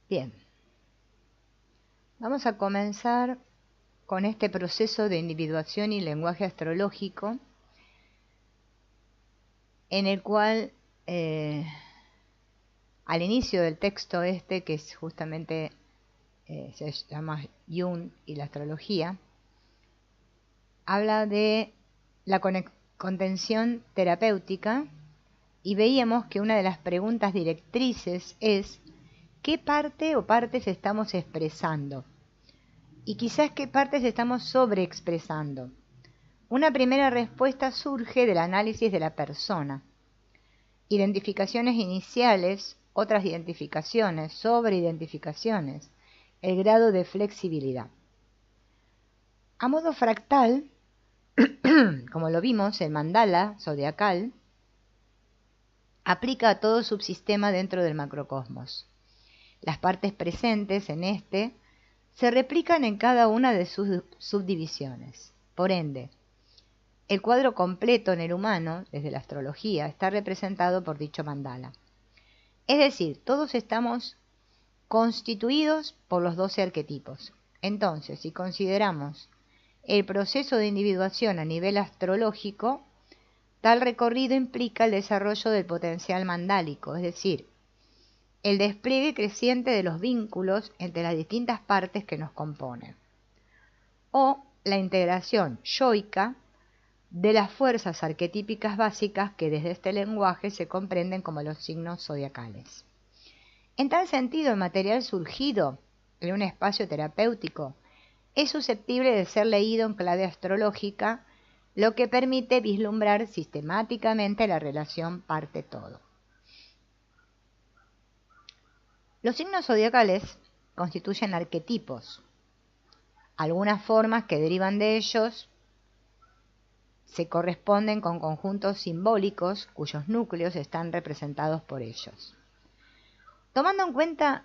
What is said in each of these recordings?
Bien, vamos a comenzar con este proceso de individuación y lenguaje astrológico, en el cual al inicio del texto que es justamente se llama Jung y la astrología, habla de la contención terapéutica, y veíamos que una de las preguntas directrices es ¿qué parte o partes estamos expresando? Y quizás qué partes estamos sobreexpresando. Una primera respuesta surge del análisis de la persona. Identificaciones iniciales, otras identificaciones, sobreidentificaciones, el grado de flexibilidad. A modo fractal, como lo vimos, el mandala zodiacal aplica a todo subsistema dentro del macrocosmos. Las partes presentes en este se replican en cada una de sus subdivisiones. Por ende, el cuadro completo en el humano, desde la astrología, está representado por dicho mandala. Es decir, todos estamos constituidos por los 12 arquetipos. Entonces, si consideramos el proceso de individuación a nivel astrológico, tal recorrido implica el desarrollo del potencial mandálico, es decir, el despliegue creciente de los vínculos entre las distintas partes que nos componen, o la integración yoica de las fuerzas arquetípicas básicas que desde este lenguaje se comprenden como los signos zodiacales. En tal sentido, el material surgido en un espacio terapéutico es susceptible de ser leído en clave astrológica, lo que permite vislumbrar sistemáticamente la relación parte-todo. Los signos zodiacales constituyen arquetipos. Algunas formas que derivan de ellos se corresponden con conjuntos simbólicos cuyos núcleos están representados por ellos. Tomando en cuenta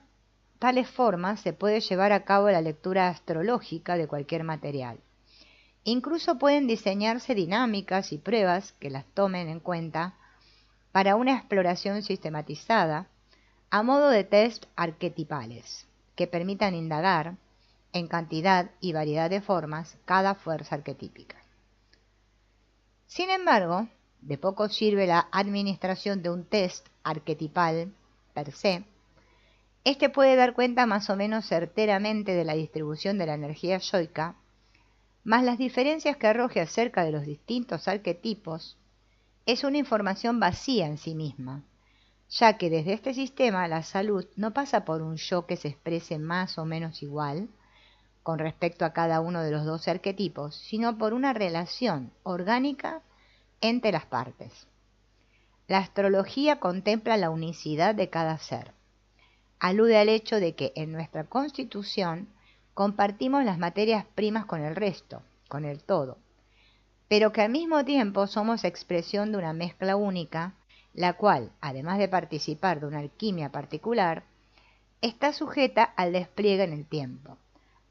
tales formas, se puede llevar a cabo la lectura astrológica de cualquier material. Incluso pueden diseñarse dinámicas y pruebas que las tomen en cuenta para una exploración sistematizada a modo de test arquetipales que permitan indagar en cantidad y variedad de formas cada fuerza arquetípica. Sin embargo, de poco sirve la administración de un test arquetipal per se. Este puede dar cuenta más o menos certeramente de la distribución de la energía yoica, mas las diferencias que arroje acerca de los distintos arquetipos es una información vacía en sí misma, ya que desde este sistema la salud no pasa por un yo que se exprese más o menos igual con respecto a cada uno de los 12 arquetipos, sino por una relación orgánica entre las partes. La astrología contempla la unicidad de cada ser. Alude al hecho de que en nuestra constitución compartimos las materias primas con el resto, con el todo, pero que al mismo tiempo somos expresión de una mezcla única, la cual, además de participar de una alquimia particular, está sujeta al despliegue en el tiempo,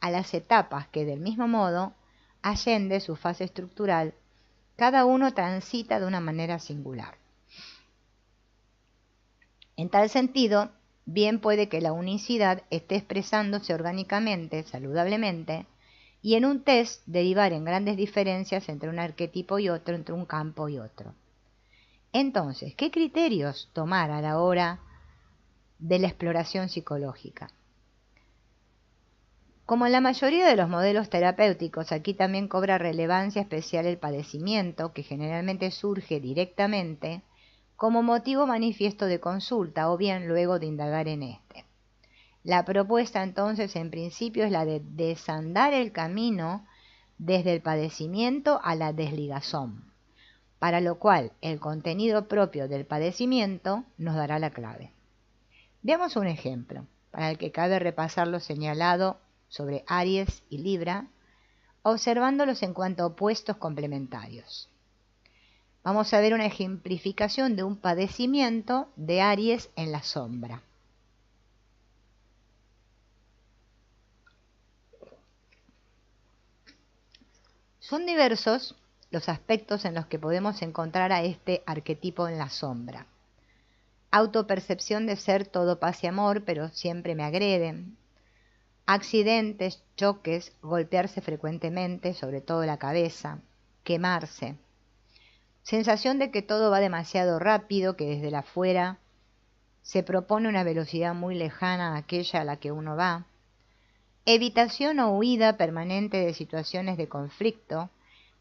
a las etapas que del mismo modo, allende su fase estructural, cada uno transita de una manera singular. En tal sentido, bien puede que la unicidad esté expresándose orgánicamente, saludablemente, y en un test derivar en grandes diferencias entre un arquetipo y otro, entre un campo y otro. Entonces, ¿qué criterios tomar a la hora de la exploración psicológica? Como en la mayoría de los modelos terapéuticos, aquí también cobra relevancia especial el padecimiento, que generalmente surge directamente como motivo manifiesto de consulta o bien luego de indagar en este. La propuesta entonces en principio es la de desandar el camino desde el padecimiento a la desligazón, para lo cual el contenido propio del padecimiento nos dará la clave. Veamos un ejemplo, para el que cabe repasar lo señalado sobre Aries y Libra, observándolos en cuanto a opuestos complementarios. Vamos a ver una ejemplificación de un padecimiento de Aries en la sombra. Son diversos los aspectos en los que podemos encontrar a este arquetipo en la sombra. autopercepción de ser todo paz y amor, pero siempre me agreden, accidentes, choques, golpearse frecuentemente, sobre todo la cabeza, quemarse, sensación de que todo va demasiado rápido, que desde la afuera se propone una velocidad muy lejana a aquella a la que uno va, evitación o huida permanente de situaciones de conflicto,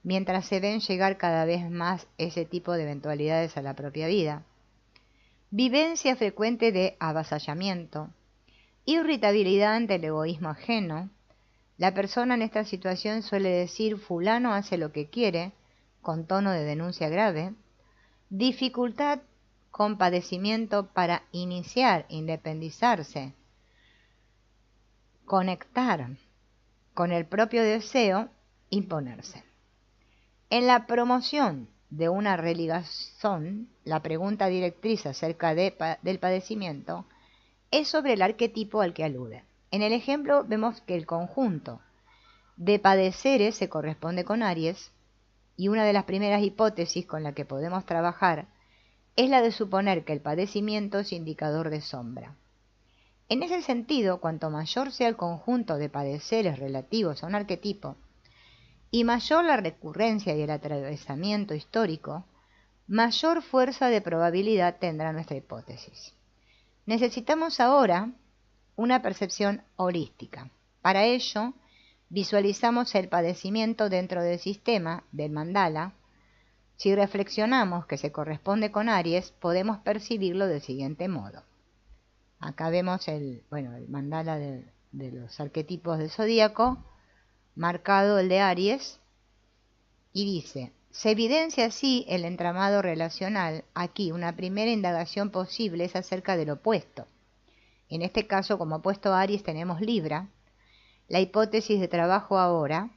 mientras se ven llegar cada vez más ese tipo de eventualidades a la propia vida, vivencia frecuente de avasallamiento, irritabilidad ante el egoísmo ajeno. La persona en esta situación suele decir fulano hace lo que quiere, con tono de denuncia grave, dificultad con padecimiento para iniciar, independizarse, conectar con el propio deseo, imponerse. En la promoción de una religación, la pregunta directriz acerca del padecimiento es sobre el arquetipo al que alude. En el ejemplo vemos que el conjunto de padeceres se corresponde con Aries, y una de las primeras hipótesis con la que podemos trabajar es la de suponer que el padecimiento es indicador de sombra. En ese sentido, cuanto mayor sea el conjunto de padeceres relativos a un arquetipo, y mayor la recurrencia y el atravesamiento histórico, mayor fuerza de probabilidad tendrá nuestra hipótesis. Necesitamos ahora una percepción holística. Para ello, visualizamos el padecimiento dentro del sistema del mandala. Si reflexionamos que se corresponde con Aries, podemos percibirlo del siguiente modo. Acá vemos el mandala de los arquetipos del zodíaco, marcado el de Aries, y dice: se evidencia así el entramado relacional. Aquí una primera indagación posible es acerca del opuesto. En este caso, como opuesto a Aries tenemos Libra. La hipótesis de trabajo ahora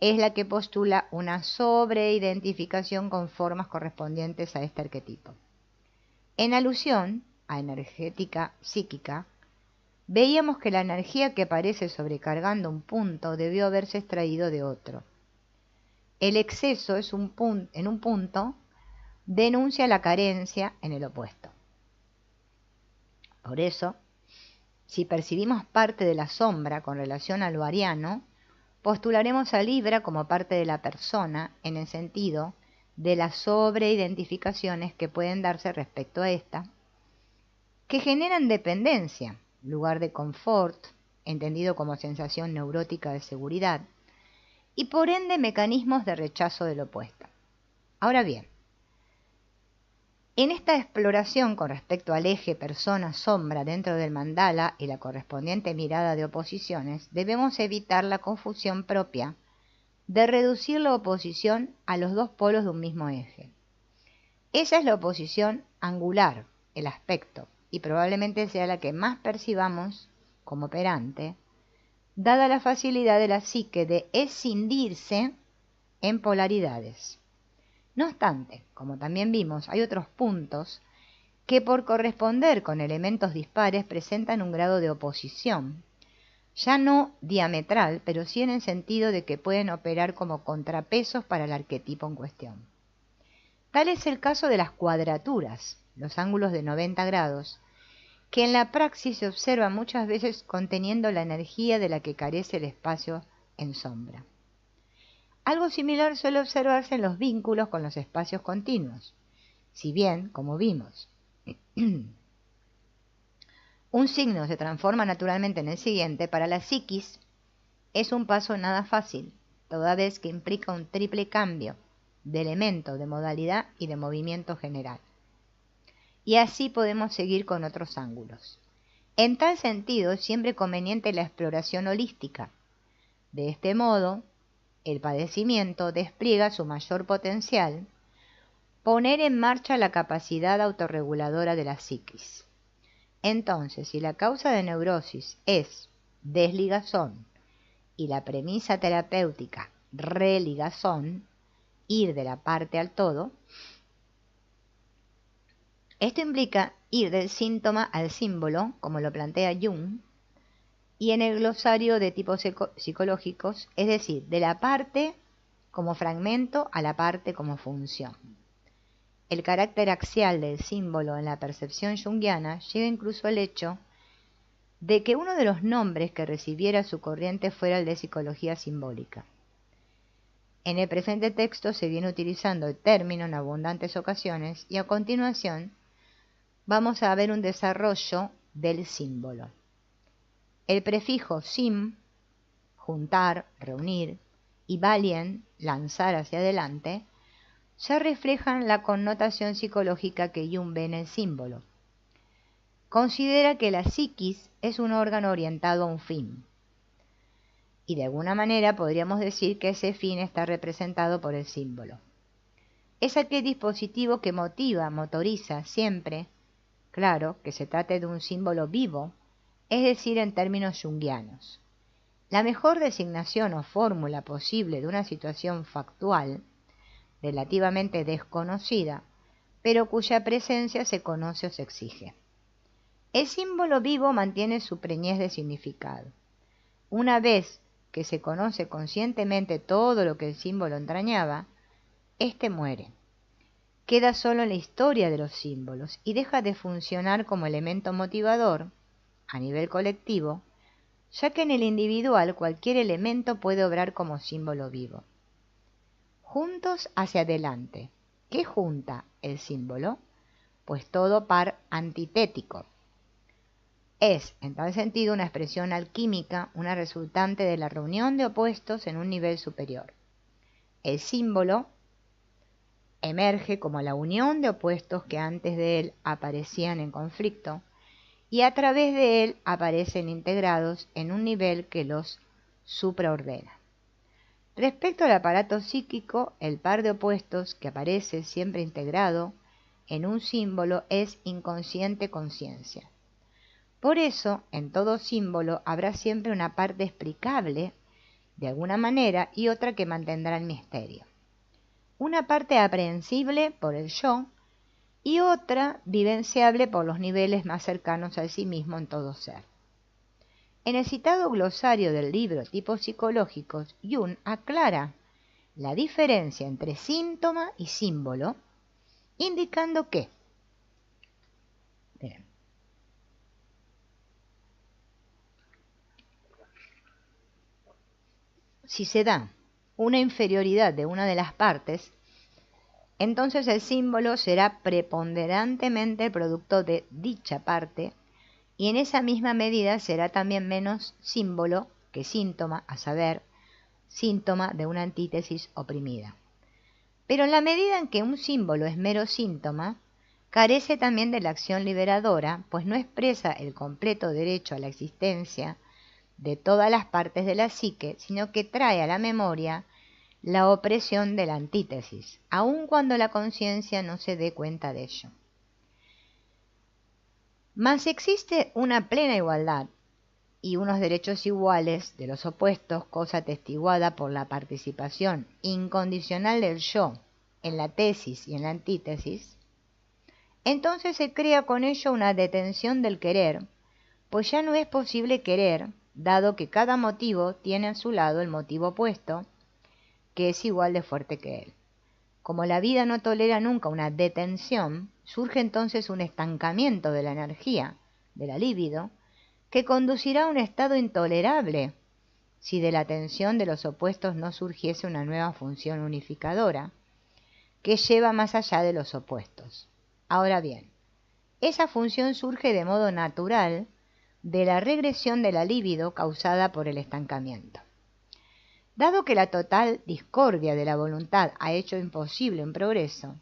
es la que postula una sobreidentificación con formas correspondientes a este arquetipo. En alusión a energética psíquica, veíamos que la energía que aparece sobrecargando un punto debió haberse extraído de otro. El exceso es en un punto denuncia la carencia en el opuesto. Por eso, si percibimos parte de la sombra con relación a lo ariano, postularemos a Libra como parte de la persona en el sentido de las sobreidentificaciones que pueden darse respecto a esta, que generan dependencia, lugar de confort, entendido como sensación neurótica de seguridad, y por ende mecanismos de rechazo del opuesto. Ahora bien, en esta exploración con respecto al eje persona-sombra dentro del mandala y la correspondiente mirada de oposiciones, debemos evitar la confusión propia de reducir la oposición a los dos polos de un mismo eje. Esa es la oposición angular, el aspecto, y probablemente sea la que más percibamos como operante, dada la facilidad de la psique de escindirse en polaridades. No obstante, como también vimos, hay otros puntos que por corresponder con elementos dispares presentan un grado de oposición, ya no diametral, pero sí en el sentido de que pueden operar como contrapesos para el arquetipo en cuestión. Tal es el caso de las cuadraturas, los ángulos de 90 grados, que en la praxis se observan muchas veces conteniendo la energía de la que carece el espacio en sombra. Algo similar suele observarse en los vínculos con los espacios continuos, si bien, como vimos, un signo se transforma naturalmente en el siguiente, para la psiquis es un paso nada fácil, toda vez que implica un triple cambio de elemento, de modalidad y de movimiento general. Y así podemos seguir con otros ángulos. En tal sentido, es siempre conveniente la exploración holística. De este modo, el padecimiento despliega su mayor potencial, poner en marcha la capacidad autorreguladora de la psiquis. Entonces, si la causa de neurosis es desligazón y la premisa terapéutica religazón, ir de la parte al todo, esto implica ir del síntoma al símbolo, como lo plantea Jung, y en el glosario de tipos psicológicos, es decir, de la parte como fragmento a la parte como función. el carácter axial del símbolo en la percepción junguiana llega incluso al hecho de que uno de los nombres que recibiera su corriente fuera el de psicología simbólica. En el presente texto se viene utilizando el término en abundantes ocasiones y a continuación vamos a ver un desarrollo del símbolo. El prefijo sim, juntar, reunir, y valien, lanzar hacia adelante, ya reflejan la connotación psicológica que Jung ve en el símbolo. Considera que la psiquis es un órgano orientado a un fin, y de alguna manera podríamos decir que ese fin está representado por el símbolo. Es aquel dispositivo que motoriza siempre, claro, que se trate de un símbolo vivo, es decir, en términos junguianos. La mejor designación o fórmula posible de una situación factual, relativamente desconocida, pero cuya presencia se conoce o se exige. El símbolo vivo mantiene su preñez de significado. Una vez que se conoce conscientemente todo lo que el símbolo entrañaba, éste muere. Queda solo en la historia de los símbolos y deja de funcionar como elemento motivador, a nivel colectivo, ya que en el individual cualquier elemento puede obrar como símbolo vivo. Juntos hacia adelante. ¿Qué junta el símbolo? Pues todo par antitético. Es, en tal sentido, una expresión alquímica, una resultante de la reunión de opuestos en un nivel superior. El símbolo emerge como la unión de opuestos que antes de él aparecían en conflicto, y a través de él aparecen integrados en un nivel que los supraordena. Respecto al aparato psíquico, el par de opuestos que aparece siempre integrado en un símbolo es inconsciente conciencia. Por eso, en todo símbolo habrá siempre una parte explicable de alguna manera y otra que mantendrá el misterio. Una parte aprehensible por el yo y otra vivenciable por los niveles más cercanos a sí mismo en todo ser. En el citado glosario del libro Tipos psicológicos, Jung aclara la diferencia entre síntoma y símbolo, indicando que si se da una inferioridad de una de las partes, entonces el símbolo será preponderantemente producto de dicha parte y en esa misma medida será también menos símbolo que síntoma, a saber, síntoma de una antítesis oprimida. Pero en la medida en que un símbolo es mero síntoma, carece también de la acción liberadora, pues no expresa el completo derecho a la existencia de todas las partes de la psique, sino que trae a la memoria la opresión de la antítesis, aun cuando la conciencia no se dé cuenta de ello. Mas existe una plena igualdad y unos derechos iguales de los opuestos, cosa atestiguada por la participación incondicional del yo en la tesis y en la antítesis, entonces se crea con ello una detención del querer, pues ya no es posible querer, dado que cada motivo tiene a su lado el motivo opuesto, que es igual de fuerte que él. Como la vida no tolera nunca una detención, surge entonces un estancamiento de la energía, de la libido, que conducirá a un estado intolerable si de la tensión de los opuestos no surgiese una nueva función unificadora, que lleva más allá de los opuestos. Ahora bien, esa función surge de modo natural de la regresión de la libido causada por el estancamiento. Dado que la total discordia de la voluntad ha hecho imposible un progreso,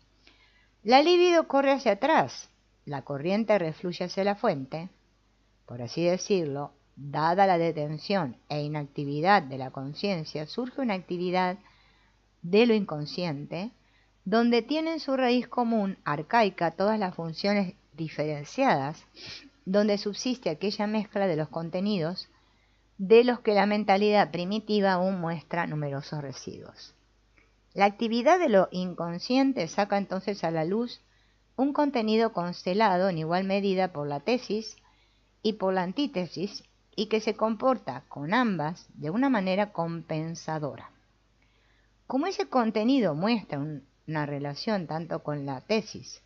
la libido corre hacia atrás, la corriente refluye hacia la fuente, por así decirlo. Dada la detención e inactividad de la conciencia, surge una actividad de lo inconsciente, donde tienen su raíz común arcaica todas las funciones diferenciadas, donde subsiste aquella mezcla de los contenidos de los que la mentalidad primitiva aún muestra numerosos residuos. La actividad de lo inconsciente saca entonces a la luz un contenido constelado en igual medida por la tesis y por la antítesis, y que se comporta con ambas de una manera compensadora. Como ese contenido muestra un una relación tanto con la tesis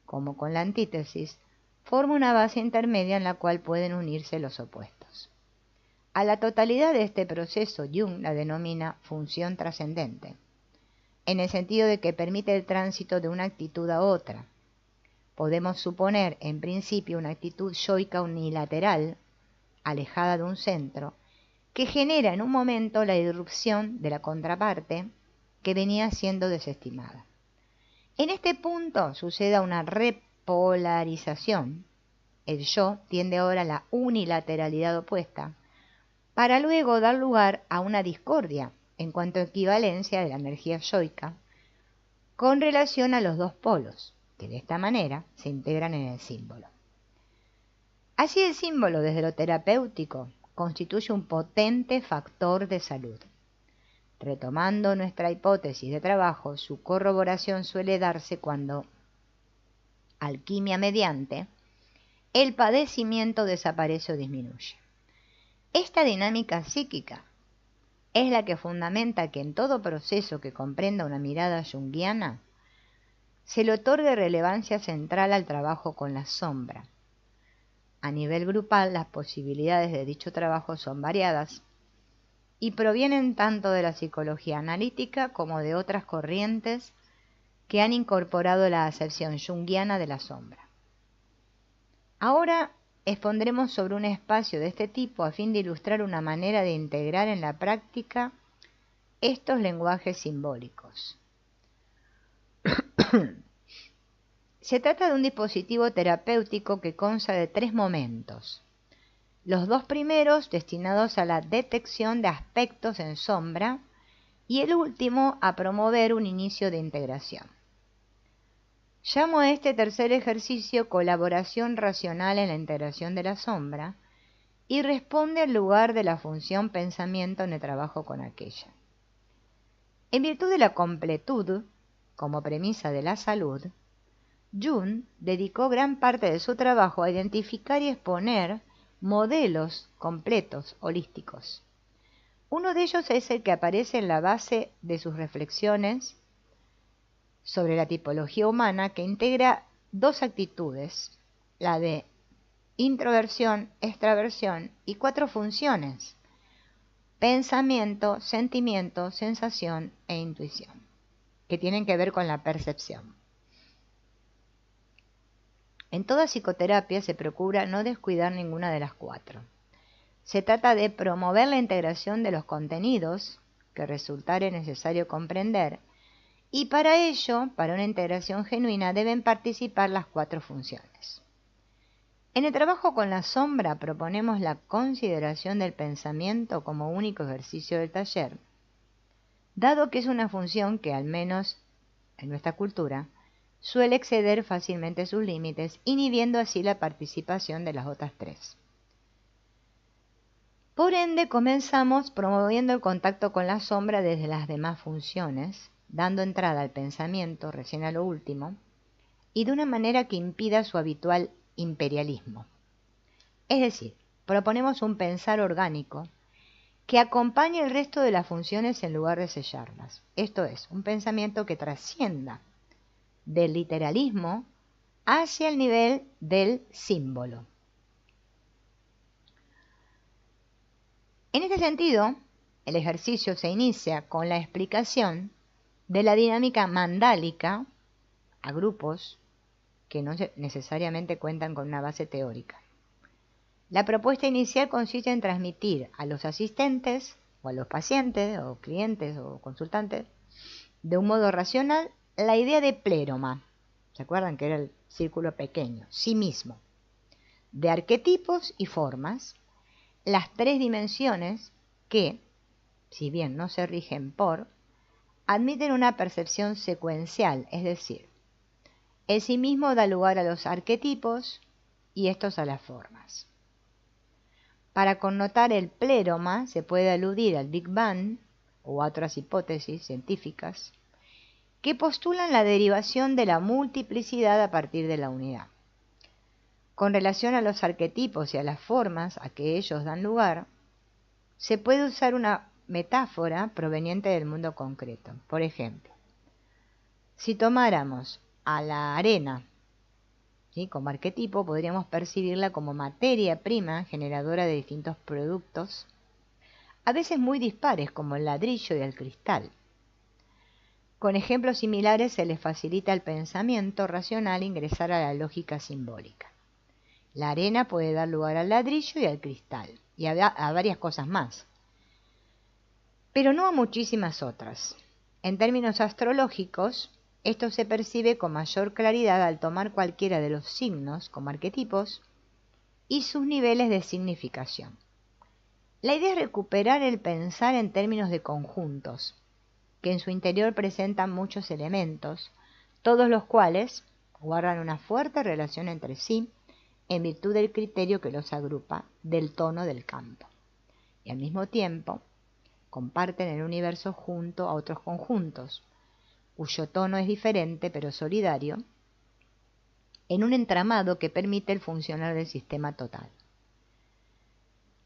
como con la antítesis, forma una base intermedia en la cual pueden unirse los opuestos. A la totalidad de este proceso Jung la denomina función trascendente, en el sentido de que permite el tránsito de una actitud a otra. Podemos suponer en principio una actitud yoica unilateral, alejada de un centro, que genera en un momento la irrupción de la contraparte que venía siendo desestimada. En este punto sucede una repolarización. El yo tiende ahora a la unilateralidad opuesta, para luego dar lugar a una discordia en cuanto a equivalencia de la energía yoica con relación a los dos polos, que de esta manera se integran en el símbolo. Así el símbolo desde lo terapéutico constituye un potente factor de salud. Retomando nuestra hipótesis de trabajo, su corroboración suele darse cuando, alquimia mediante, el padecimiento desaparece o disminuye. Esta dinámica psíquica es la que fundamenta que en todo proceso que comprenda una mirada junguiana se le otorgue relevancia central al trabajo con la sombra. A nivel grupal, las posibilidades de dicho trabajo son variadas y provienen tanto de la psicología analítica como de otras corrientes que han incorporado la acepción junguiana de la sombra. Ahora expondremos sobre un espacio de este tipo a fin de ilustrar una manera de integrar en la práctica estos lenguajes simbólicos. Se trata de un dispositivo terapéutico que consta de 3 momentos. Los 2 primeros destinados a la detección de aspectos en sombra y el último a promover un inicio de integración. Llamo a este tercer ejercicio colaboración racional en la integración de la sombra y responde al lugar de la función pensamiento en el trabajo con aquella. En virtud de la completud, como premisa de la salud, Jung dedicó gran parte de su trabajo a identificar y exponer modelos completos, holísticos. Uno de ellos es el que aparece en la base de sus reflexiones sobre la tipología humana, que integra 2 actitudes, la de introversión, extraversión y 4 funciones: pensamiento, sentimiento, sensación e intuición, que tienen que ver con la percepción. En toda psicoterapia se procura no descuidar ninguna de las 4. Se trata de promover la integración de los contenidos que resultare necesario comprender, y para ello, para una integración genuina, deben participar las 4 funciones. En el trabajo con la sombra proponemos la consideración del pensamiento como único ejercicio del taller, dado que es una función que, al menos en nuestra cultura, suele exceder fácilmente sus límites, inhibiendo así la participación de las otras 3. Por ende, comenzamos promoviendo el contacto con la sombra desde las demás funciones, dando entrada al pensamiento recién a lo último, y de una manera que impida su habitual imperialismo. Es decir, proponemos un pensar orgánico que acompañe el resto de las funciones en lugar de sellarlas. Esto es, un pensamiento que trascienda del literalismo hacia el nivel del símbolo. En este sentido, el ejercicio se inicia con la explicación de la dinámica mandálica a grupos que no necesariamente cuentan con una base teórica. La propuesta inicial consiste en transmitir a los asistentes o a los pacientes o clientes o consultantes de un modo racional la idea de pléroma. ¿Se acuerdan que era el círculo pequeño? Sí mismo. De arquetipos y formas, las 3 dimensiones que, si bien no se rigen por, admiten una percepción secuencial, es decir, el sí mismo da lugar a los arquetipos y estos a las formas. Para connotar el pléroma se puede aludir al Big Bang o a otras hipótesis científicas que postulan la derivación de la multiplicidad a partir de la unidad. Con relación a los arquetipos y a las formas a que ellos dan lugar, se puede usar una metáfora proveniente del mundo concreto. Por ejemplo, Si tomáramos a la arena, ¿sí?, como arquetipo, podríamos percibirla como materia prima generadora de distintos productos, a veces muy dispares, como el ladrillo y el cristal. Con ejemplos similares se les facilita al pensamiento racional ingresar a la lógica simbólica. La arena puede dar lugar al ladrillo y al cristal, y a varias cosas más, pero no a muchísimas otras. En términos astrológicos, esto se percibe con mayor claridad al tomar cualquiera de los signos como arquetipos y sus niveles de significación. La idea es recuperar el pensar en términos de conjuntos, que en su interior presentan muchos elementos, todos los cuales guardan una fuerte relación entre sí en virtud del criterio que los agrupa del tono del campo, y al mismo tiempo comparten el universo junto a otros conjuntos, cuyo tono es diferente pero solidario, en un entramado que permite el funcionar del sistema total.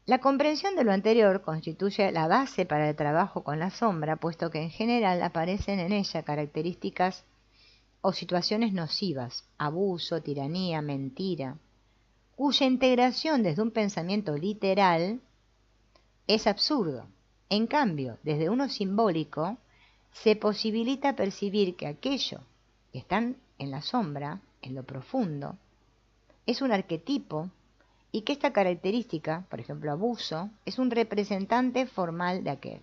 La comprensión de lo anterior constituye la base para el trabajo con la sombra, puesto que en general aparecen en ella características o situaciones nocivas, abuso, tiranía, mentira, cuya integración desde un pensamiento literal es absurdo. En cambio, desde uno simbólico, se posibilita percibir que aquello que están en la sombra, en lo profundo, es un arquetipo y que esta característica, por ejemplo abuso, es un representante formal de aquel.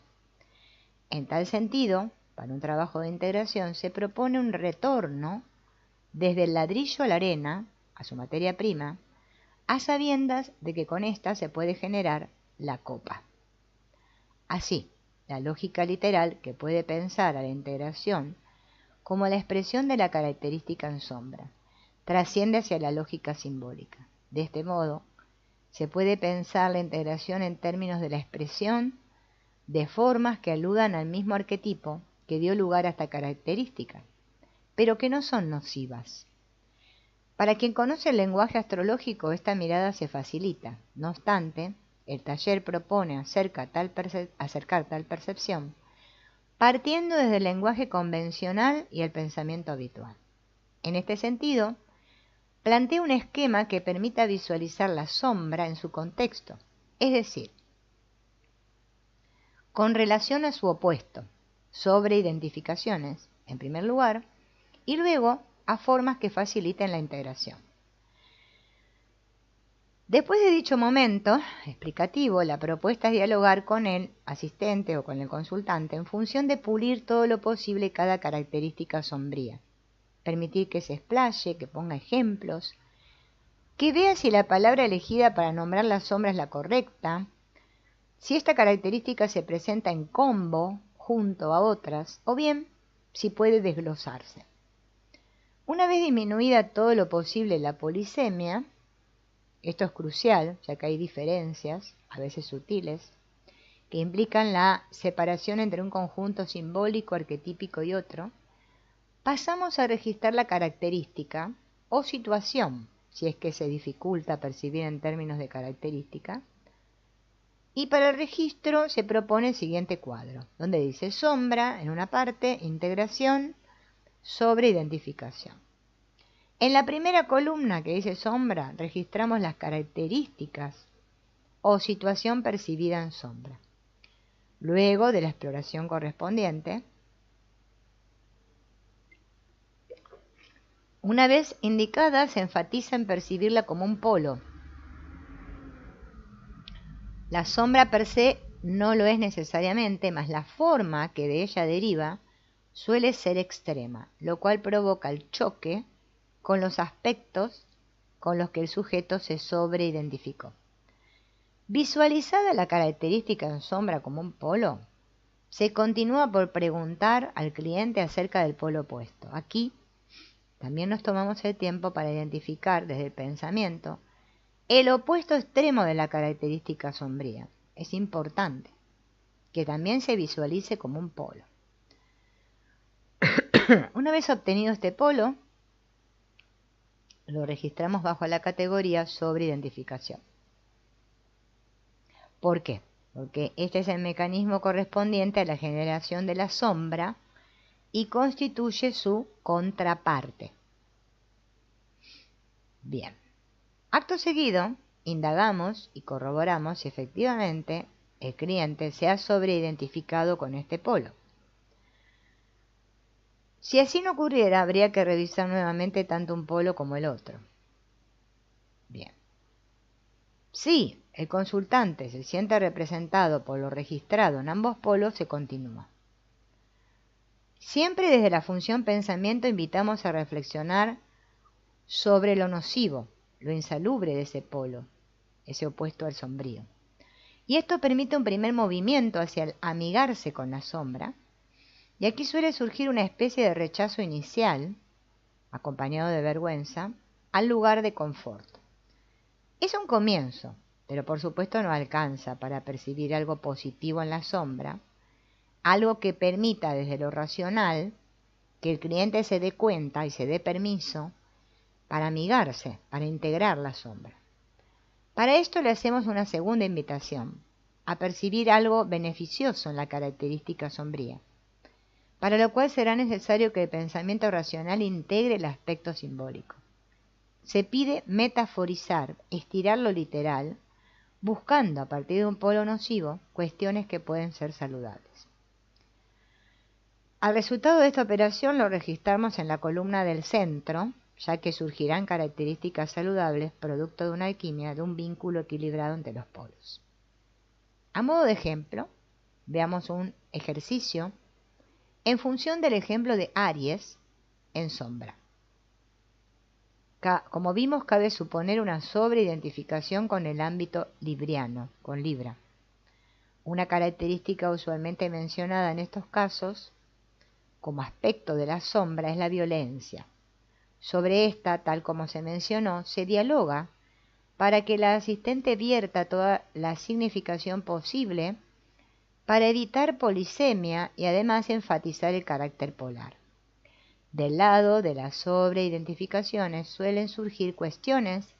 En tal sentido, para un trabajo de integración se propone un retorno desde el ladrillo a la arena, a su materia prima, a sabiendas de que con ésta se puede generar la copa. Así, la lógica literal, que puede pensar a la integración como la expresión de la característica en sombra, trasciende hacia la lógica simbólica. De este modo, se puede pensar la integración en términos de la expresión de formas que aludan al mismo arquetipo que dio lugar a esta característica, pero que no son nocivas. Para quien conoce el lenguaje astrológico, esta mirada se facilita. No obstante, el taller propone acercar tal percepción, partiendo desde el lenguaje convencional y el pensamiento habitual. En este sentido, plantea un esquema que permita visualizar la sombra en su contexto, es decir, con relación a su opuesto, sobre identificaciones, en primer lugar, y luego a formas que faciliten la integración. Después de dicho momento explicativo, la propuesta es dialogar con el asistente o con el consultante en función de pulir todo lo posible cada característica sombría, permitir que se explaye, que ponga ejemplos, que vea si la palabra elegida para nombrar la sombra es la correcta, si esta característica se presenta en combo junto a otras, o bien si puede desglosarse. Una vez disminuida todo lo posible la polisemia, esto es crucial, ya que hay diferencias, a veces sutiles, que implican la separación entre un conjunto simbólico, arquetípico y otro, pasamos a registrar la característica o situación, si es que se dificulta percibir en términos de característica, y para el registro se propone el siguiente cuadro, donde dice sombra en una parte, integración, sobre identificación. En la primera columna que dice sombra, registramos las características o situación percibida en sombra. Luego de la exploración correspondiente, una vez indicada, se enfatiza en percibirla como un polo. La sombra per se no lo es necesariamente, mas la forma que de ella deriva suele ser extrema, lo cual provoca el choque con los aspectos con los que el sujeto se sobreidentificó. Visualizada la característica en sombra como un polo, se continúa por preguntar al cliente acerca del polo opuesto. Aquí también nos tomamos el tiempo para identificar desde el pensamiento el opuesto extremo de la característica sombría. Es importante que también se visualice como un polo. Una vez obtenido este polo, lo registramos bajo la categoría sobreidentificación. ¿Por qué? Porque este es el mecanismo correspondiente a la generación de la sombra y constituye su contraparte. Bien. Acto seguido, indagamos y corroboramos si efectivamente el cliente se ha sobreidentificado con este polo. Si así no ocurriera, habría que revisar nuevamente tanto un polo como el otro. Bien. Si el consultante se siente representado por lo registrado en ambos polos, se continúa. Siempre desde la función pensamiento invitamos a reflexionar sobre lo nocivo, lo insalubre de ese polo, ese opuesto al sombrío. Y esto permite un primer movimiento hacia el amigarse con la sombra, y aquí suele surgir una especie de rechazo inicial, acompañado de vergüenza, al lugar de confort. Es un comienzo, pero por supuesto no alcanza para percibir algo positivo en la sombra, algo que permita desde lo racional que el cliente se dé cuenta y se dé permiso para amigarse, para integrar la sombra. Para esto le hacemos una segunda invitación, a percibir algo beneficioso en la característica sombría, para lo cual será necesario que el pensamiento racional integre el aspecto simbólico. Se pide metaforizar, estirar lo literal, buscando a partir de un polo nocivo cuestiones que pueden ser saludables. Al resultado de esta operación lo registramos en la columna del centro, ya que surgirán características saludables producto de una alquimia, de un vínculo equilibrado entre los polos. A modo de ejemplo, veamos un ejercicio en función del ejemplo de Aries en sombra. Como vimos, cabe suponer una sobreidentificación con el ámbito libriano, con Libra. Una característica usualmente mencionada en estos casos como aspecto de la sombra es la violencia. Sobre esta, tal como se mencionó, se dialoga para que la asistente vierta toda la significación posible para evitar polisemia y además enfatizar el carácter polar. Del lado de las sobreidentificaciones suelen surgir cuestiones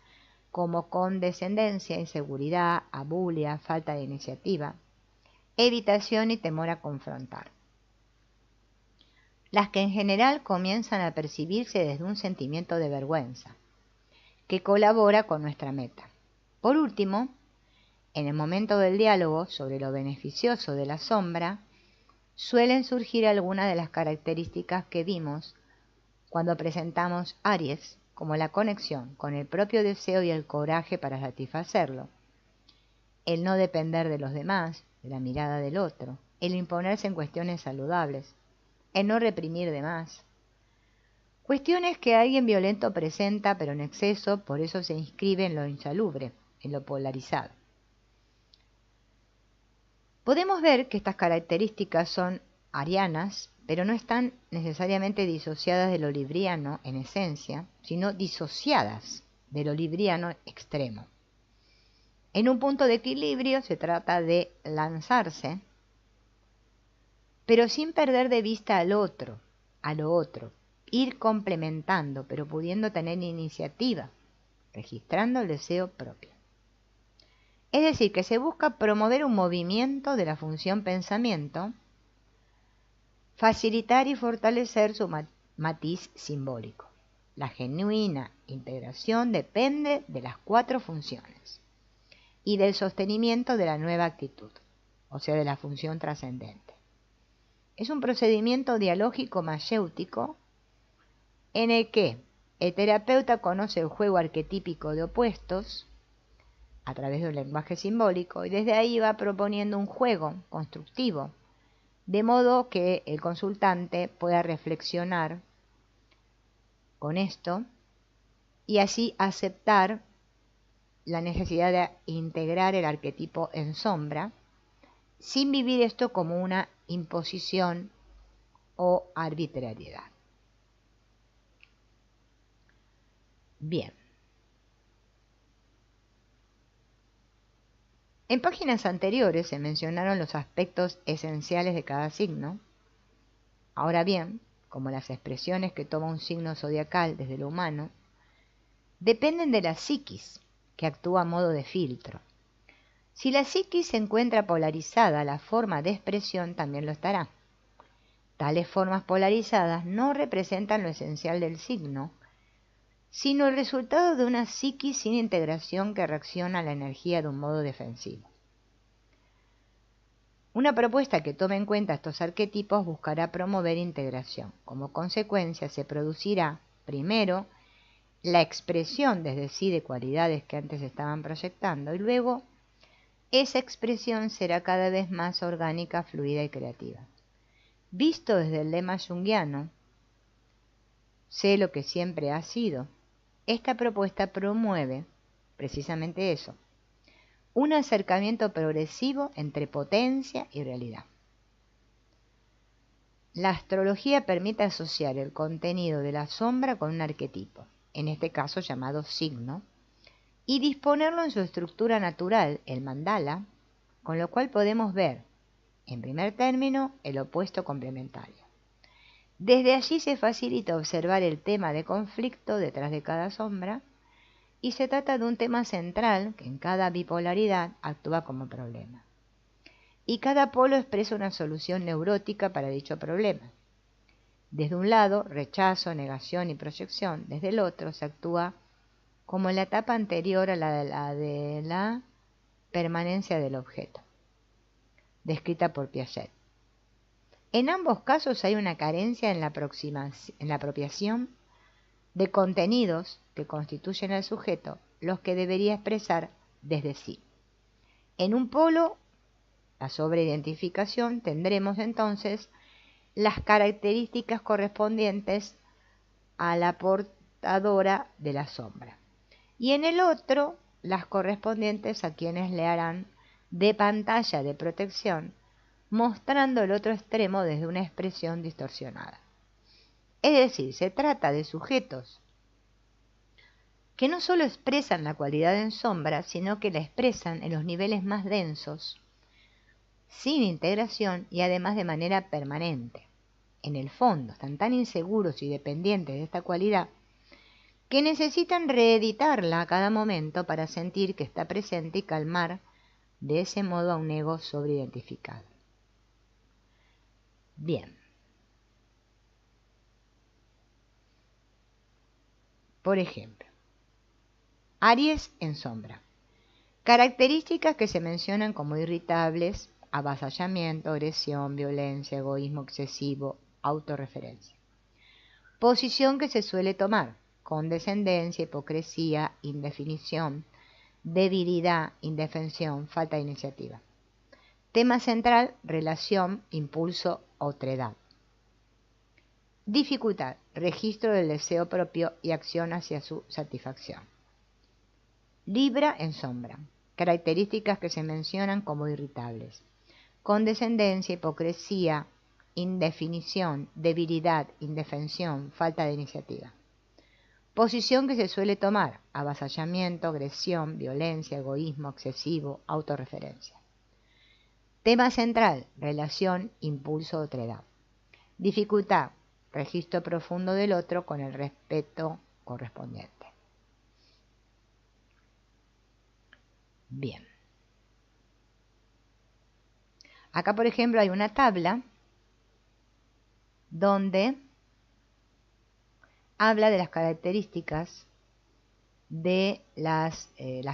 como condescendencia, inseguridad, abulia, falta de iniciativa, evitación y temor a confrontar. Las que en general comienzan a percibirse desde un sentimiento de vergüenza, que colabora con nuestra meta. Por último, en el momento del diálogo sobre lo beneficioso de la sombra, suelen surgir algunas de las características que vimos cuando presentamos Aries, como la conexión con el propio deseo y el coraje para satisfacerlo, el no depender de los demás, de la mirada del otro, el imponerse en cuestiones saludables, el no reprimir de más. Cuestiones que alguien violento presenta, pero en exceso, por eso se inscribe en lo insalubre, en lo polarizado. Podemos ver que estas características son arianas, pero no están necesariamente disociadas de lo libriano en esencia, sino disociadas de lo libriano extremo. En un punto de equilibrio se trata de lanzarse, pero sin perder de vista al otro, a lo otro, ir complementando, pero pudiendo tener iniciativa, registrando el deseo propio. Es decir, que se busca promover un movimiento de la función pensamiento, facilitar y fortalecer su matiz simbólico. La genuina integración depende de las 4 funciones y del sostenimiento de la nueva actitud, o sea, de la función trascendente. Es un procedimiento dialógico mayéutico en el que el terapeuta conoce el juego arquetípico de opuestos a través del lenguaje simbólico y desde ahí va proponiendo un juego constructivo, de modo que el consultante pueda reflexionar con esto y así aceptar la necesidad de integrar el arquetipo en sombra, sin vivir esto como una imposición o arbitrariedad. Bien. En páginas anteriores se mencionaron los aspectos esenciales de cada signo. Ahora bien, como las expresiones que toma un signo zodiacal desde lo humano, dependen de la psiquis, que actúa a modo de filtro. Si la psiquis se encuentra polarizada, la forma de expresión también lo estará. Tales formas polarizadas no representan lo esencial del signo, sino el resultado de una psiquis sin integración que reacciona a la energía de un modo defensivo. Una propuesta que tome en cuenta estos arquetipos buscará promover integración. Como consecuencia, se producirá, primero, la expresión desde sí de cualidades que antes estaban proyectando, y luego esa expresión será cada vez más orgánica, fluida y creativa. Visto desde el lema junguiano, sé lo que siempre ha sido, esta propuesta promueve precisamente eso, un acercamiento progresivo entre potencia y realidad. La astrología permite asociar el contenido de la sombra con un arquetipo, en este caso llamado signo, y disponerlo en su estructura natural, el mandala, con lo cual podemos ver, en primer término, el opuesto complementario. Desde allí se facilita observar el tema de conflicto detrás de cada sombra, y se trata de un tema central que en cada bipolaridad actúa como problema. Y cada polo expresa una solución neurótica para dicho problema. Desde un lado, rechazo, negación y proyección. Desde el otro, se actúa como en la etapa anterior a la de la permanencia del objeto, descrita por Piaget. En ambos casos hay una carencia en la apropiación de contenidos que constituyen al sujeto, los que debería expresar desde sí. En un polo, la sobreidentificación, tendremos entonces las características correspondientes a la portadora de la sombra, y en el otro, las correspondientes a quienes le harán de pantalla de protección, mostrando el otro extremo desde una expresión distorsionada. Es decir, se trata de sujetos que no solo expresan la cualidad en sombra, sino que la expresan en los niveles más densos, sin integración y además de manera permanente. En el fondo, están tan inseguros y dependientes de esta cualidad que necesitan reeditarla a cada momento para sentir que está presente y calmar de ese modo a un ego sobreidentificado. Bien. Por ejemplo, Aries en sombra. Características que se mencionan como irritables: avasallamiento, agresión, violencia, egoísmo excesivo, autorreferencia. Posición que se suele tomar: condescendencia, hipocresía, indefinición, debilidad, indefensión, falta de iniciativa. Tema central: relación, impulso, otredad. Dificultad: registro del deseo propio y acción hacia su satisfacción. Libra en sombra. Características que se mencionan como irritables: condescendencia, hipocresía, indefinición, debilidad, indefensión, falta de iniciativa. Posición que se suele tomar: avasallamiento, agresión, violencia, egoísmo excesivo, autorreferencia. Tema central: relación, impulso, otredad. Dificultad: registro profundo del otro con el respeto correspondiente. Bien. Acá, por ejemplo, hay una tabla donde habla de las características de la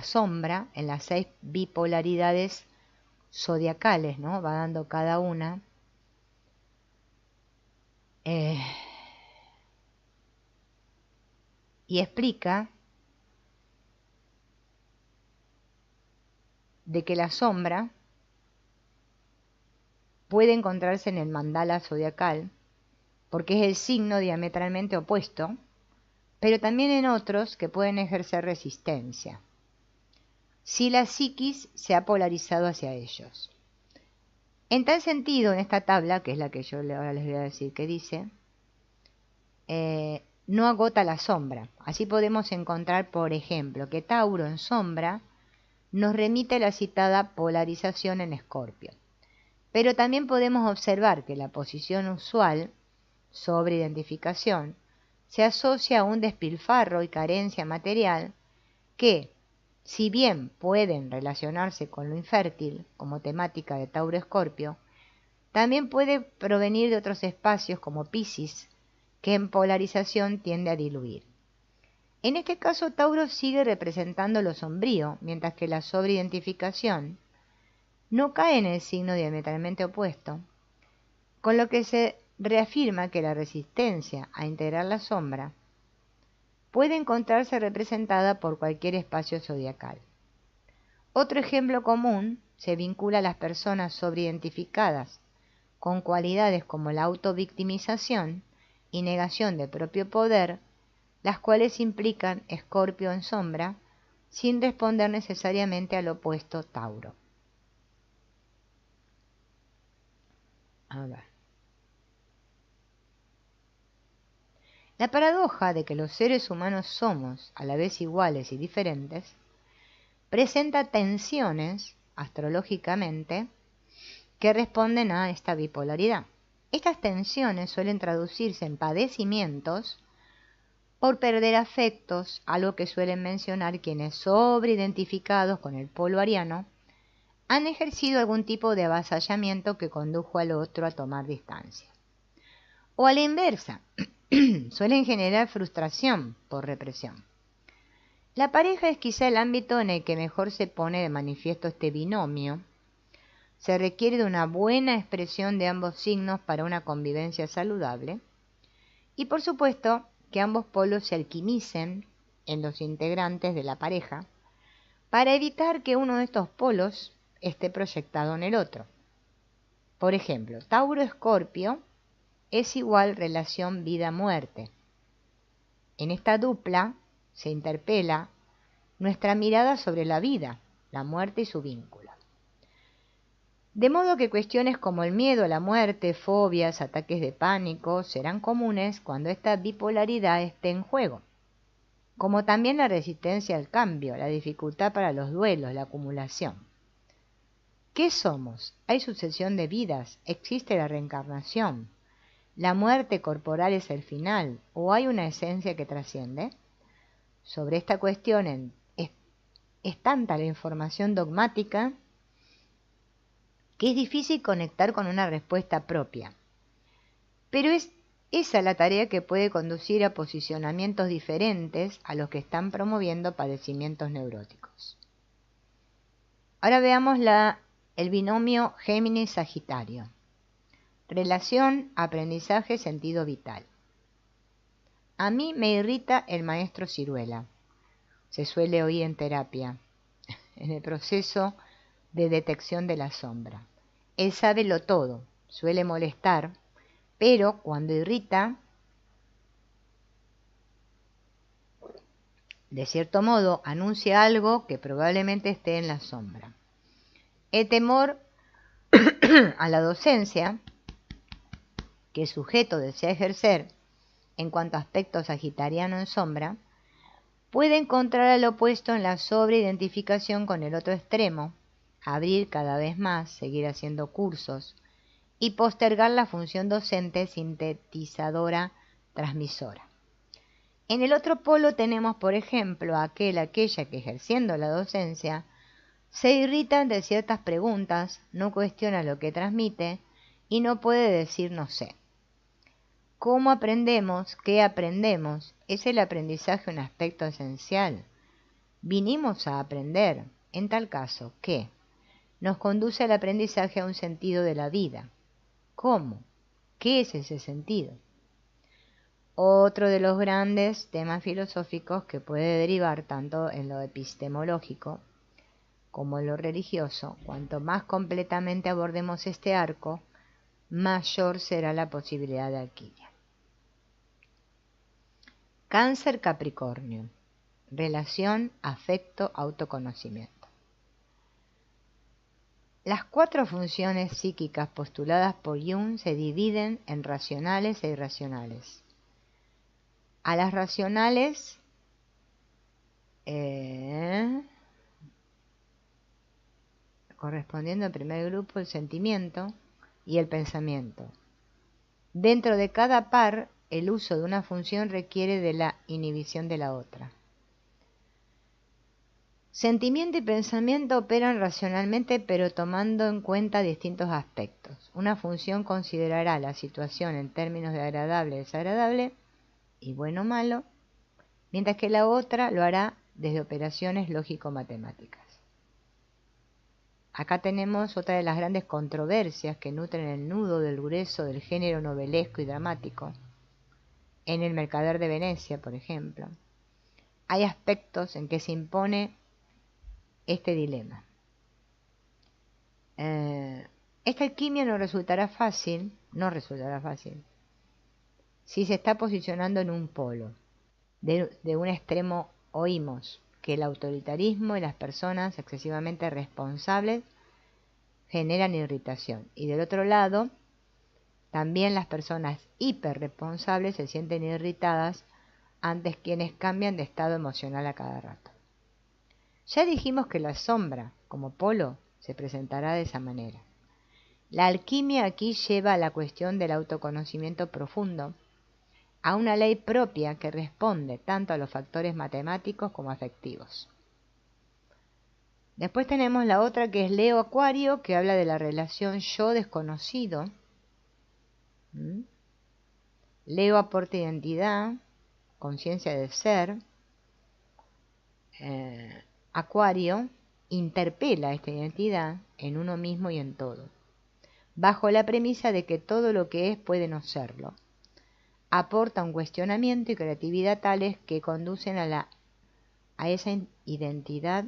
sombra en las 6 bipolaridades zodiacales, ¿no? Va dando cada una. Y explica de que la sombra puede encontrarse en el mandala zodiacal porque es el signo diametralmente opuesto, pero también en otros que pueden ejercer resistencia, si la psiquis se ha polarizado hacia ellos. En tal sentido, en esta tabla, que es la que yo ahora les voy a decir que dice, no agota la sombra. Así podemos encontrar, por ejemplo, que Tauro en sombra nos remite a la citada polarización en Escorpio. Pero también podemos observar que la posición usual, sobre identificación, se asocia a un despilfarro y carencia material que, si bien pueden relacionarse con lo infértil, como temática de Tauro-Escorpio, también puede provenir de otros espacios como Piscis, que en polarización tiende a diluir. En este caso, Tauro sigue representando lo sombrío, mientras que la sobreidentificación no cae en el signo diametralmente opuesto, con lo que se reafirma que la resistencia a integrar la sombra puede encontrarse representada por cualquier espacio zodiacal. Otro ejemplo común se vincula a las personas sobreidentificadas con cualidades como la autovictimización y negación del propio poder, las cuales implican Escorpio en sombra, sin responder necesariamente al opuesto Tauro. A ver. La paradoja de que los seres humanos somos a la vez iguales y diferentes presenta tensiones, astrológicamente, que responden a esta bipolaridad. Estas tensiones suelen traducirse en padecimientos por perder afectos, algo que suelen mencionar quienes sobreidentificados con el polo ariano han ejercido algún tipo de avasallamiento que condujo al otro a tomar distancia. O a la inversa, suelen generar frustración por represión. La pareja es quizá el ámbito en el que mejor se pone de manifiesto este binomio. Se requiere de una buena expresión de ambos signos para una convivencia saludable y, por supuesto, que ambos polos se alquimicen en los integrantes de la pareja para evitar que uno de estos polos esté proyectado en el otro. Por ejemplo, Tauro-Escorpio es igual relación vida-muerte. En esta dupla se interpela nuestra mirada sobre la vida, la muerte y su vínculo. De modo que cuestiones como el miedo a la muerte, fobias, ataques de pánico serán comunes cuando esta bipolaridad esté en juego, como también la resistencia al cambio, la dificultad para los duelos, la acumulación. ¿Qué somos? ¿Hay sucesión de vidas? ¿Existe la reencarnación? ¿La muerte corporal es el final o hay una esencia que trasciende? Sobre esta cuestión es tanta la información dogmática que es difícil conectar con una respuesta propia. Pero es esa la tarea que puede conducir a posicionamientos diferentes a los que están promoviendo padecimientos neuróticos. Ahora veamos el binomio Géminis-Sagitario. Relación, aprendizaje, sentido vital. A mí me irrita el maestro Ciruela. Se suele oír en terapia, en el proceso de detección de la sombra. Él sabe lo todo, suele molestar, pero cuando irrita, de cierto modo, anuncia algo que probablemente esté en la sombra. El temor a la docencia que el sujeto desea ejercer en cuanto a aspecto sagitariano en sombra, puede encontrar al opuesto en la sobreidentificación con el otro extremo, abrir cada vez más, seguir haciendo cursos y postergar la función docente sintetizadora transmisora. En el otro polo tenemos, por ejemplo, aquella que ejerciendo la docencia se irrita ante ciertas preguntas, no cuestiona lo que transmite y no puede decir no sé. ¿Cómo aprendemos? ¿Qué aprendemos? ¿Es el aprendizaje un aspecto esencial? Vinimos a aprender. En tal caso, ¿qué? Nos conduce al aprendizaje a un sentido de la vida. ¿Cómo? ¿Qué es ese sentido? Otro de los grandes temas filosóficos que puede derivar tanto en lo epistemológico como en lo religioso. Cuanto más completamente abordemos este arco, mayor será la posibilidad de alquimia. Cáncer Capricornio. Relación, afecto, autoconocimiento. Las 4 funciones psíquicas postuladas por Jung se dividen en racionales e irracionales. A las racionales correspondiendo al primer grupo el sentimiento y el pensamiento. Dentro de cada par, el uso de una función requiere de la inhibición de la otra. Sentimiento y pensamiento operan racionalmente, pero tomando en cuenta distintos aspectos. Una función considerará la situación en términos de agradable, desagradable y bueno o malo, mientras que la otra lo hará desde operaciones lógico-matemáticas. Acá tenemos otra de las grandes controversias que nutren el nudo del grueso del género novelesco y dramático. En El Mercader de Venecia, por ejemplo, hay aspectos en que se impone este dilema. Esta alquimia no resultará fácil, si se está posicionando en un polo. De un extremo oímos que el autoritarismo y las personas excesivamente responsables generan irritación, y del otro lado, también las personas hiperresponsables se sienten irritadas ante quienes cambian de estado emocional a cada rato. Ya dijimos que la sombra, como polo, se presentará de esa manera. La alquimia aquí lleva a la cuestión del autoconocimiento profundo, a una ley propia que responde tanto a los factores matemáticos como afectivos. Después tenemos la otra, que es Leo Acuario, que habla de la relación yo desconocido. Leo aporta identidad, conciencia de ser. Acuario interpela esta identidad en uno mismo y en todo, bajo la premisa de que todo lo que es puede no serlo. Aporta un cuestionamiento y creatividad tales que conducen a esa identidad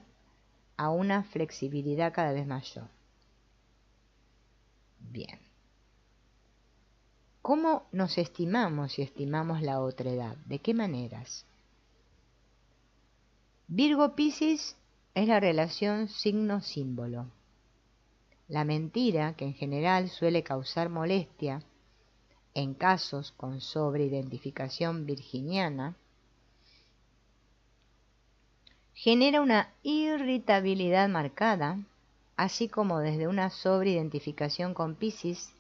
a una flexibilidad cada vez mayor. Bien. ¿Cómo nos estimamos y estimamos la otredad? ¿De qué maneras? Virgo-Piscis es la relación signo-símbolo. La mentira, que en general suele causar molestia en casos con sobreidentificación virginiana, genera una irritabilidad marcada, así como desde una sobreidentificación con Piscis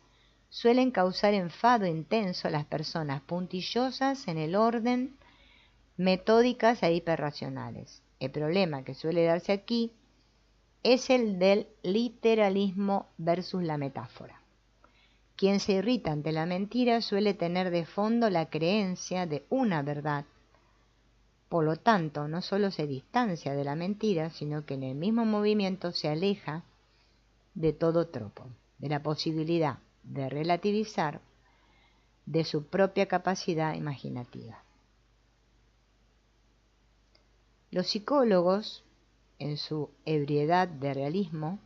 suelen causar enfado intenso a las personas puntillosas en el orden, metódicas e hiperracionales. El problema que suele darse aquí es el del literalismo versus la metáfora. Quien se irrita ante la mentira suele tener de fondo la creencia de una verdad. Por lo tanto, no solo se distancia de la mentira, sino que en el mismo movimiento se aleja de todo tropo, de la posibilidad de relativizar, de su propia capacidad imaginativa. Los psicólogos, en su ebriedad de realismo,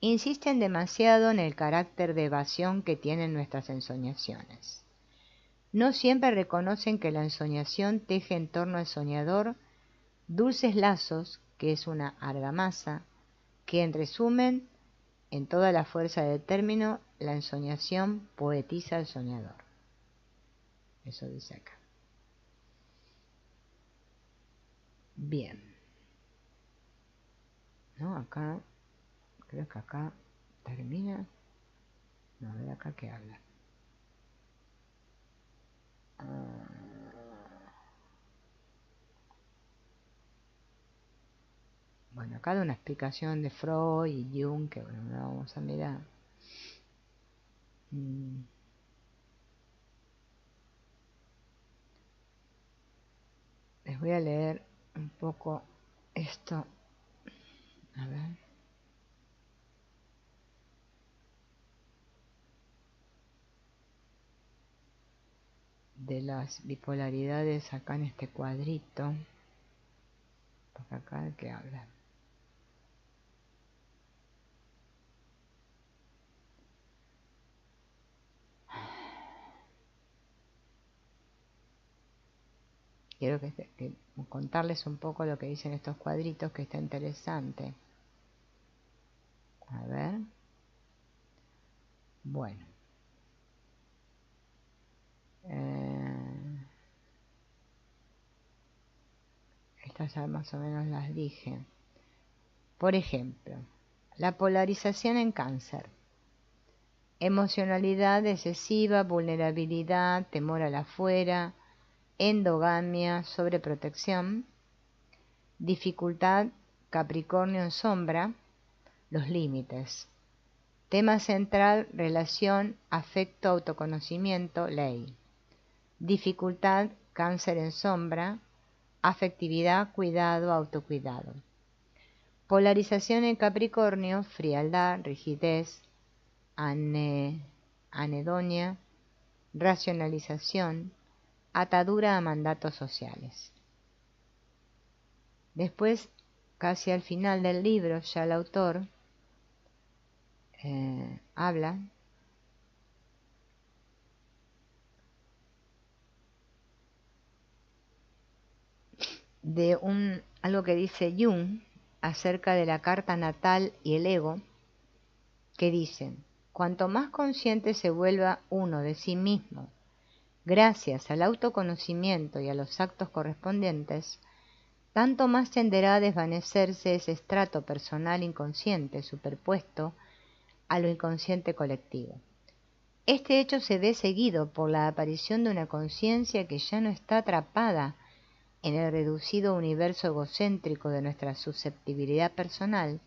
insisten demasiado en el carácter de evasión que tienen nuestras ensoñaciones. No siempre reconocen que la ensoñación teje en torno al soñador dulces lazos, que es una argamasa, que en resumen, en toda la fuerza del término, la ensoñación poetiza al soñador. Eso dice acá. Bien. No, acá, creo que acá termina. No, a ver acá qué habla. Bueno, acá da una explicación de Freud y Jung, que bueno, la vamos a mirar. Les voy a leer un poco esto. A ver. De las bipolaridades acá en este cuadrito. Porque acá de qué habla. Quiero que contarles un poco lo que dicen estos cuadritos, que está interesante. A ver. Bueno. Estas ya más o menos las dije. Por ejemplo, la polarización en Cáncer. Emocionalidad excesiva, vulnerabilidad, temor al afuera, endogamia, sobreprotección, dificultad Capricornio en sombra, los límites. Tema central, relación, afecto, autoconocimiento, ley. Dificultad, Cáncer en sombra, afectividad, cuidado, autocuidado. Polarización en Capricornio, frialdad, rigidez, anedonia, racionalización, atadura a mandatos sociales. Después, casi al final del libro, ya el autor habla de algo que dice Jung acerca de la carta natal y el ego, que dice: cuanto más consciente se vuelva uno de sí mismo, gracias al autoconocimiento y a los actos correspondientes, tanto más tenderá a desvanecerse ese estrato personal inconsciente superpuesto a lo inconsciente colectivo. Este hecho se ve seguido por la aparición de una conciencia que ya no está atrapada en el reducido universo egocéntrico de nuestra susceptibilidad personal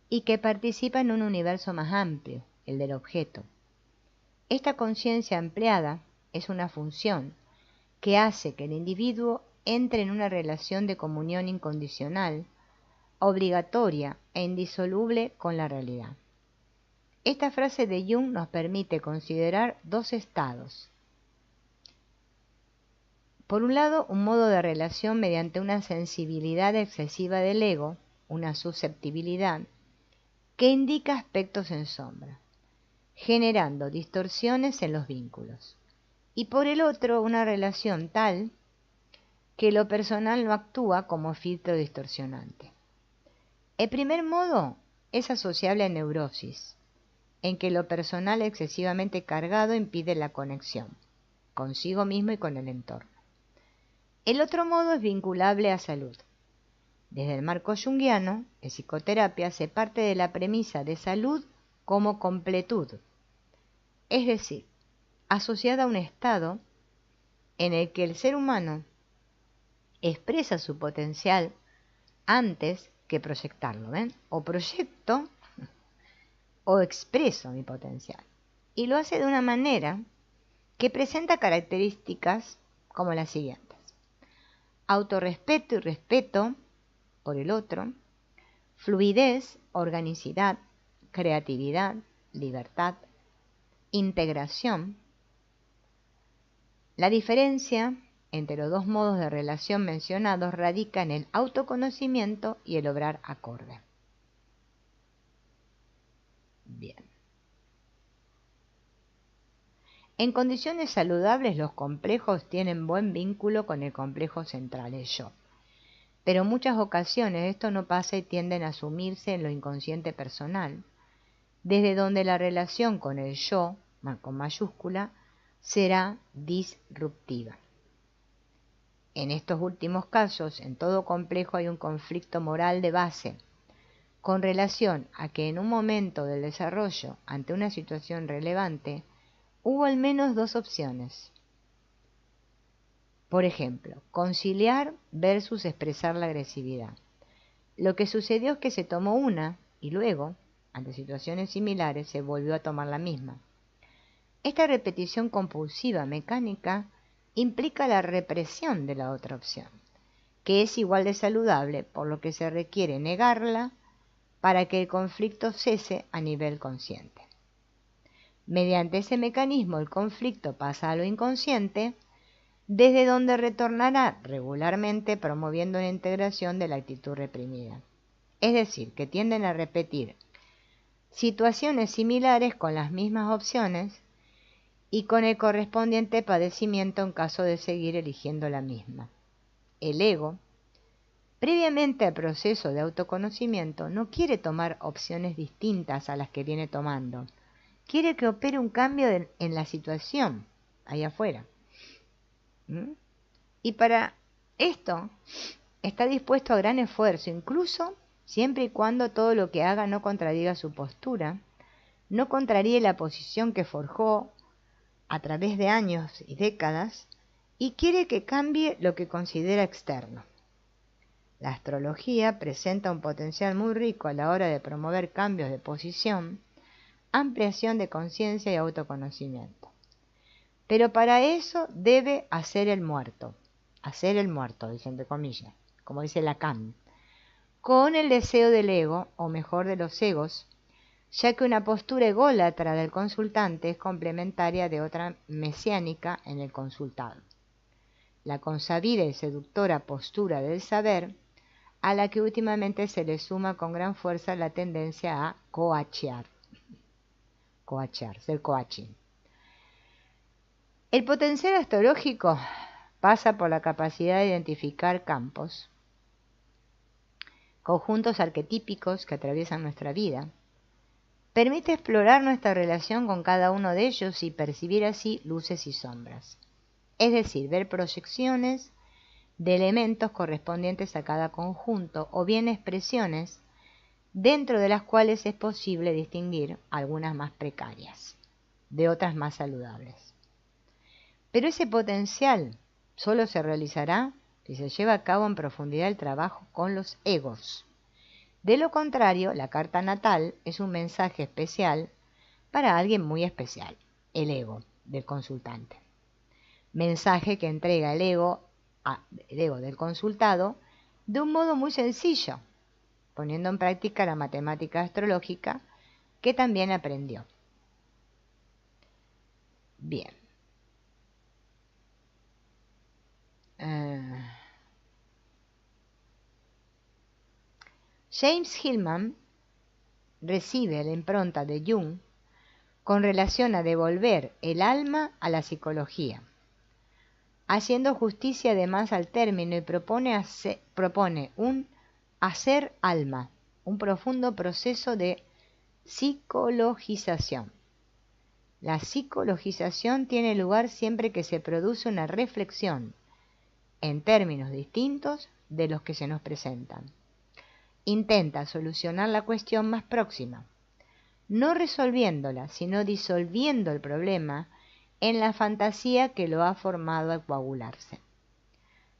y que participa en un universo más amplio, el del objeto. Esta conciencia ampliada es una función que hace que el individuo entre en una relación de comunión incondicional, obligatoria e indisoluble con la realidad. Esta frase de Jung nos permite considerar dos estados. Por un lado, un modo de relación mediante una sensibilidad excesiva del ego, una susceptibilidad, que indica aspectos en sombra, generando distorsiones en los vínculos. Y por el otro, una relación tal que lo personal no actúa como filtro distorsionante. El primer modo es asociable a neurosis, en que lo personal excesivamente cargado impide la conexión consigo mismo y con el entorno. El otro modo es vinculable a salud. Desde el marco junguiano, en psicoterapia se parte de la premisa de salud como completud, es decir, asociada a un estado en el que el ser humano expresa su potencial antes que proyectarlo, ¿ven? O proyecto o expreso mi potencial. Y lo hace de una manera que presenta características como las siguientes: autorrespeto y respeto por el otro, fluidez, organicidad, creatividad, libertad, integración. La diferencia entre los dos modos de relación mencionados radica en el autoconocimiento y el obrar acorde. Bien. En condiciones saludables, los complejos tienen buen vínculo con el complejo central, el yo. Pero en muchas ocasiones esto no pasa y tienden a sumirse en lo inconsciente personal, desde donde la relación con el yo, con mayúscula, será disruptiva. En estos últimos casos, en todo complejo hay un conflicto moral de base, con relación a que en un momento del desarrollo, ante una situación relevante, hubo al menos dos opciones. Por ejemplo, conciliar versus expresar la agresividad. Lo que sucedió es que se tomó una y luego, ante situaciones similares, se volvió a tomar la misma. Esta repetición compulsiva mecánica implica la represión de la otra opción, que es igual de saludable, por lo que se requiere negarla para que el conflicto cese a nivel consciente. Mediante ese mecanismo el conflicto pasa a lo inconsciente, desde donde retornará regularmente promoviendo una integración de la actitud reprimida. Es decir, que tienden a repetir situaciones similares con las mismas opciones y con el correspondiente padecimiento en caso de seguir eligiendo la misma. El ego, previamente al proceso de autoconocimiento, no quiere tomar opciones distintas a las que viene tomando. Quiere que opere un cambio en la situación, allá afuera. Y para esto está dispuesto a gran esfuerzo, incluso siempre y cuando todo lo que haga no contradiga su postura, no contraríe la posición que forjó a través de años y décadas, y quiere que cambie lo que considera externo. La astrología presenta un potencial muy rico a la hora de promover cambios de posición, ampliación de conciencia y autoconocimiento. Pero para eso debe hacer el muerto, dice entre comillas, como dice Lacan, con el deseo del ego, o mejor de los egos, ya que una postura ególatra del consultante es complementaria de otra mesiánica en el consultado, la consabida y seductora postura del saber, a la que últimamente se le suma con gran fuerza la tendencia a coachear, ser coaching. El potencial astrológico pasa por la capacidad de identificar campos, conjuntos arquetípicos que atraviesan nuestra vida. Permite explorar nuestra relación con cada uno de ellos y percibir así luces y sombras. Es decir, ver proyecciones de elementos correspondientes a cada conjunto o bien expresiones dentro de las cuales es posible distinguir algunas más precarias de otras más saludables. Pero ese potencial solo se realizará si se lleva a cabo en profundidad el trabajo con los egos. De lo contrario, la carta natal es un mensaje especial para alguien muy especial, el ego del consultante. Mensaje que entrega el ego del consultado de un modo muy sencillo, poniendo en práctica la matemática astrológica que también aprendió. Bien. James Hillman recibe la impronta de Jung con relación a devolver el alma a la psicología, haciendo justicia además al término y propone un hacer alma, un profundo proceso de psicologización. La psicologización tiene lugar siempre que se produce una reflexión en términos distintos de los que se nos presentan. Intenta solucionar la cuestión más próxima, no resolviéndola, sino disolviendo el problema en la fantasía que lo ha formado al coagularse.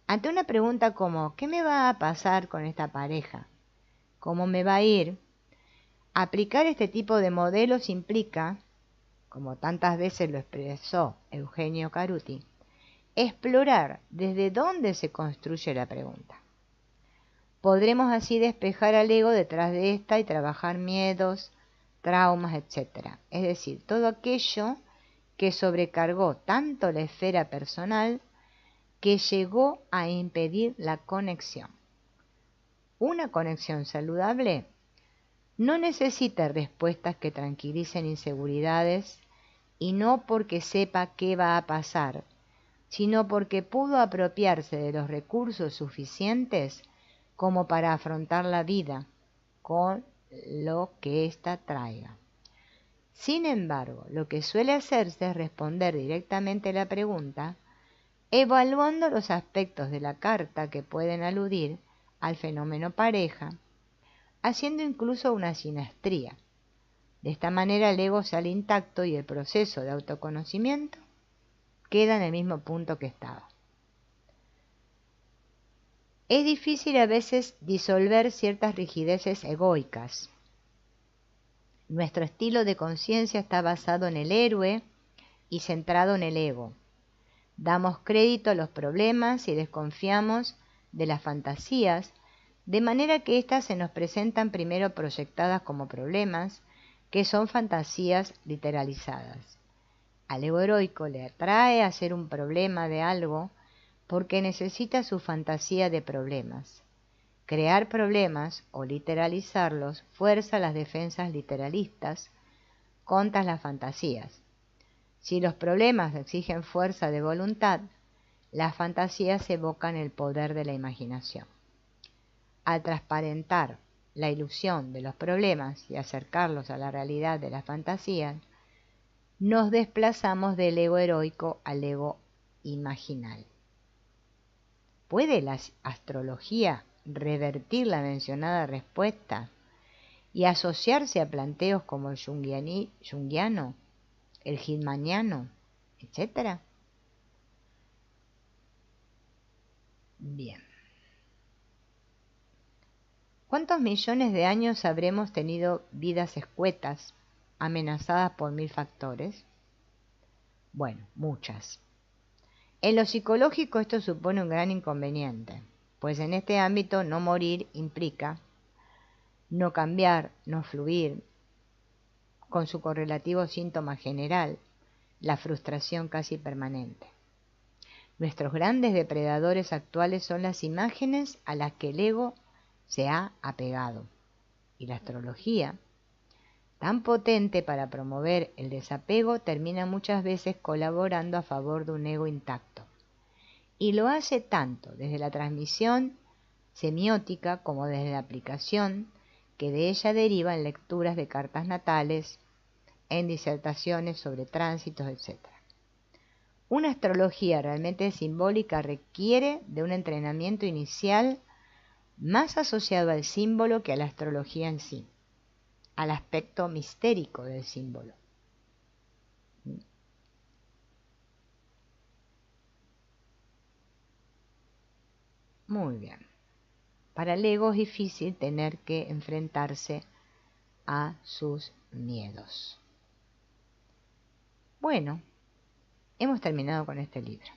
Ante una pregunta como ¿qué me va a pasar con esta pareja? ¿Cómo me va a ir? Aplicar este tipo de modelos implica, como tantas veces lo expresó Eugenio Caruti, explorar desde dónde se construye la pregunta. Podremos así despejar al ego detrás de esta y trabajar miedos, traumas, etc. Es decir, todo aquello que sobrecargó tanto la esfera personal que llegó a impedir la conexión. Una conexión saludable no necesita respuestas que tranquilicen inseguridades y no porque sepa qué va a pasar, sino porque pudo apropiarse de los recursos suficientes como para afrontar la vida con lo que ésta traiga. Sin embargo, lo que suele hacerse es responder directamente a la pregunta, evaluando los aspectos de la carta que pueden aludir al fenómeno pareja, haciendo incluso una sinastría. De esta manera el ego sale intacto y el proceso de autoconocimiento queda en el mismo punto que estaba. Es difícil a veces disolver ciertas rigideces egoicas. Nuestro estilo de conciencia está basado en el héroe y centrado en el ego. Damos crédito a los problemas y desconfiamos de las fantasías, de manera que éstas se nos presentan primero proyectadas como problemas, que son fantasías literalizadas. Al ego heroico le atrae hacer un problema de algo porque necesita su fantasía de problemas. Crear problemas o literalizarlos fuerza las defensas literalistas contra las fantasías. Si los problemas exigen fuerza de voluntad, las fantasías evocan el poder de la imaginación. Al transparentar la ilusión de los problemas y acercarlos a la realidad de las fantasías, nos desplazamos del ego heroico al ego imaginal. ¿Puede la astrología revertir la mencionada respuesta y asociarse a planteos como el junguiano, el hillmaniano, etc.? Bien. ¿Cuántos millones de años habremos tenido vidas escuetas, amenazadas por 1000 factores? Bueno, muchas. En lo psicológico esto supone un gran inconveniente, pues en este ámbito no morir implica no cambiar, no fluir, con su correlativo síntoma general, la frustración casi permanente. Nuestros grandes depredadores actuales son las imágenes a las que el ego se ha apegado. Y la astrología, tan potente para promover el desapego, termina muchas veces colaborando a favor de un ego intacto. Y lo hace tanto desde la transmisión semiótica como desde la aplicación que de ella deriva en lecturas de cartas natales, en disertaciones sobre tránsitos, etc. Una astrología realmente simbólica requiere de un entrenamiento inicial más asociado al símbolo que a la astrología en sí, al aspecto mistérico del símbolo. Muy bien. Para el ego es difícil tener que enfrentarse a sus miedos. Bueno, hemos terminado con este libro.